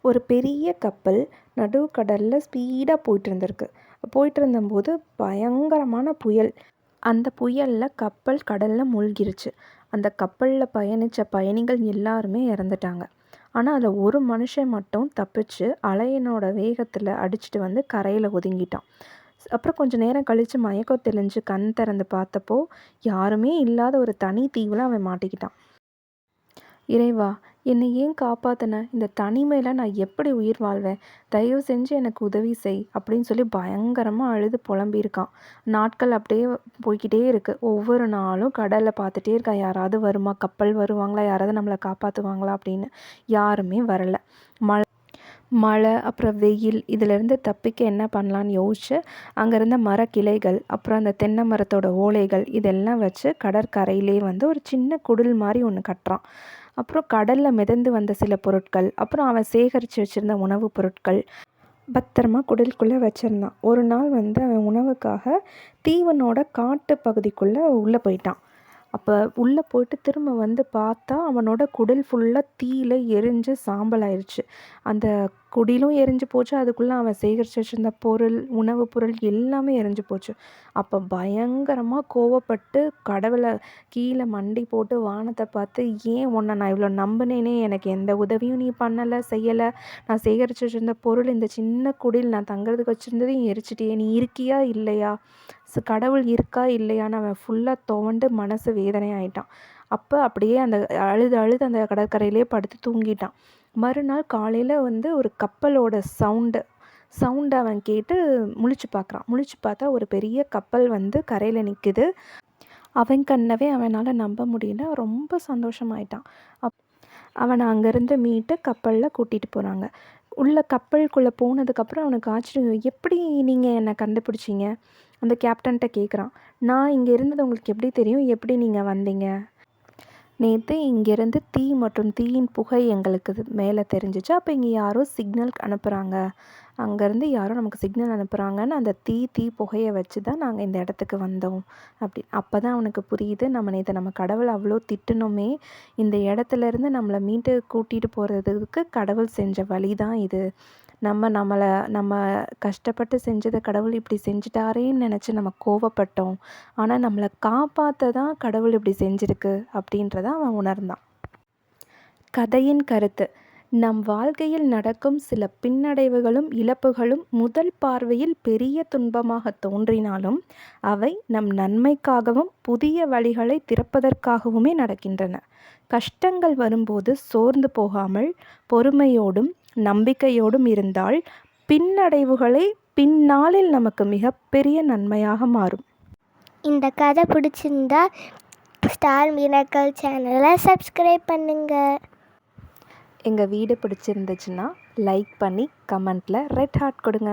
ஒரு பெரிய கப்பல் நடுக்கடலில் ஸ்பீடாக போயிட்டு இருந்தபோது பயங்கரமான புயல். அந்த புயலில் கப்பல் கடலில் மூழ்கிருச்சு. அந்த கப்பலில் பயணித்த பயணிகள் எல்லாருமே இறந்துட்டாங்க. ஆனால் அதில் ஒரு மனுஷன் மட்டும் தப்பிச்சு அலையினோட வேகத்தில் அடிச்சுட்டு வந்து கரையில் ஒதுங்கிட்டான். அப்புறம் கொஞ்சம் நேரம் கழித்து மயக்கம் தெளிஞ்சு கண் திறந்து பார்த்தப்போ யாருமே இல்லாத ஒரு தனி தீவில் அவன் மாட்டிக்கிட்டான். இறைவா, என்னை ஏன் காப்பாத்தின? இந்த தனிமையில் நான் எப்படி உயிர் வாழ்வேன்? தயவு செஞ்சு எனக்கு உதவி செய் அப்படின்னு சொல்லி பயங்கரமாக அழுது புலம்பியிருக்கான். நாட்கள் அப்படியே போய்கிட்டே இருக்கு. ஒவ்வொரு நாளும் கடலை பார்த்துட்டே இருக்கான். யாராவது வருமா, கப்பல் வருவாங்களா, யாராவது நம்மளை காப்பாற்றுவாங்களா அப்படின்னு. யாருமே வரலை. மழை அப்புறம் வெயில் இதிலேருந்து தப்பிக்க என்ன பண்ணலான்னு யோசிச்சு அங்கே இருந்த மரக்கிளைகள் அப்புறம் அந்த தென்னை மரத்தோட ஓலைகள் இதெல்லாம் வச்சு கடற்கரையிலே வந்து ஒரு சின்ன குடில் மாதிரி ஒன்று கட்டுறான். அப்புறம் கடலில் மிதந்து வந்த சில பொருட்கள், அப்புறம் அவன் சேகரித்து வச்சுருந்த உணவுப் பொருட்கள் பத்திரமா குடிலுக்குள்ளே வச்சுருந்தான். ஒரு நாள் வந்து அவன் உணவுக்காக தீவனோட காட்டு பகுதிக்குள்ளே உள்ளே போயிட்டான். அப்போ உள்ளே போயிட்டு திரும்ப வந்து பார்த்தா அவனோட குடில் ஃபுல்லாக தீயில எரிஞ்சு சாம்பல் ஆயிடுச்சு. அந்த குடிலும் எரிஞ்சு போச்சு. அதுக்குள்ளே அவன் சேகரித்து வச்சுருந்த பொருள், உணவு பொருள் எல்லாமே எரிஞ்சு போச்சு. அப்போ பயங்கரமாக கோவப்பட்டு கடவுளை கீழே மண்டி போட்டு வானத்தை பார்த்து, ஏன் உன்னை நான் இவ்வளோ நம்பினேனே, எனக்கு எந்த உதவியும் நீ பண்ணலை, செய்யலை. நான் சேகரித்து வச்சுருந்த பொருள், இந்த சின்ன குடில் நான் தங்குறதுக்கு வச்சுருந்ததையும் எரிச்சிட்டியே, நீ இருக்கியா இல்லையா, கடவுள் இருக்கா இல்லையான்னு அவன் ஃபுல்லாக துவண்டு மனசு வேதனையாயிட்டான். அப்போ அப்படியே அந்த அழுது அழுது அந்த கடற்கரையிலே படுத்து தூங்கிட்டான். மறுநாள் காலையில் வந்து ஒரு கப்பலோட சவுண்டு அவன் கேட்டு முழிச்சு பார்க்குறான். முழிச்சு பார்த்தா ஒரு பெரிய கப்பல் வந்து கரையில் நிற்குது. அவன் கண்ணவே அவனால் நம்ப முடியல. ரொம்ப சந்தோஷமாயிட்டான். அவனை அங்கேருந்து மீட்டு கப்பலில் கூட்டிகிட்டு போகிறாங்க. கப்பலுக்குள்ளே போனதுக்கப்புறம் அவனுக்கு ஆச்சரியம், எப்படி நீங்கள் என்னை கண்டுபிடிச்சிங்க? அந்த கேப்டன்கிட்ட கேட்குறான். நான் இங்கே இருந்தது உங்களுக்கு எப்படி தெரியும்? எப்படி நீங்கள் வந்தீங்க? நேற்று இங்கேருந்து தீ மற்றும் தீயின் புகை எங்களுக்கு மேலே தெரிஞ்சிச்சு. அப்போ இங்கே யாரோ சிக்னல் அனுப்புகிறாங்க, அங்கேருந்து யாரோ நமக்கு சிக்னல் அனுப்புகிறாங்கன்னு அந்த தீ புகையை வச்சு தான் நாங்கள் இந்த இடத்துக்கு வந்தோம் அப்படி. அப்போ தான் அவனுக்கு புரியுது, நம்ம கடவுளை அவ்வளோ திட்டணுமே, இந்த இடத்துலேருந்து நம்மளை மீட்டு கூட்டிகிட்டு போகிறதுக்கு கடவுள் செஞ்ச வழி தான் இது. நம்ம கஷ்டப்பட்டு செஞ்சதை கடவுள் இப்படி செஞ்சிட்டாரேன்னு நினச்சி நம்ம கோவப்பட்டோம். ஆனால் நம்மளை காப்பாற்ற தான் கடவுள் இப்படி செஞ்சுருக்கு அப்படின்றத அவன் உணர்ந்தான். கதையின் கருத்து: நம் வாழ்க்கையில் நடக்கும் சில பின்னடைவுகளும் இழப்புகளும் முதல் பார்வையில் பெரிய துன்பமாக தோன்றினாலும் அவை நம் நன்மைக்காகவும் புதிய வழிகளை திறப்பதற்காகவுமே நடக்கின்றன. கஷ்டங்கள் வரும்போது சோர்ந்து போகாமல் பொறுமையோடும் நம்பிக்கையோடும் இருந்தால் பின்னடைவுகளை பின்னாளில் நமக்கு மிகப்பெரிய நன்மையாக மாறும். இந்த கதை பிடிச்சிருந்தா ஸ்டார் மிராக்கிள் சேனலை சப்ஸ்கிரைப் பண்ணுங்கள். எங்கள் வீடு பிடிச்சிருந்துச்சுன்னா லைக் பண்ணி கமெண்ட்டில் ரெட் ஹார்ட் கொடுங்க.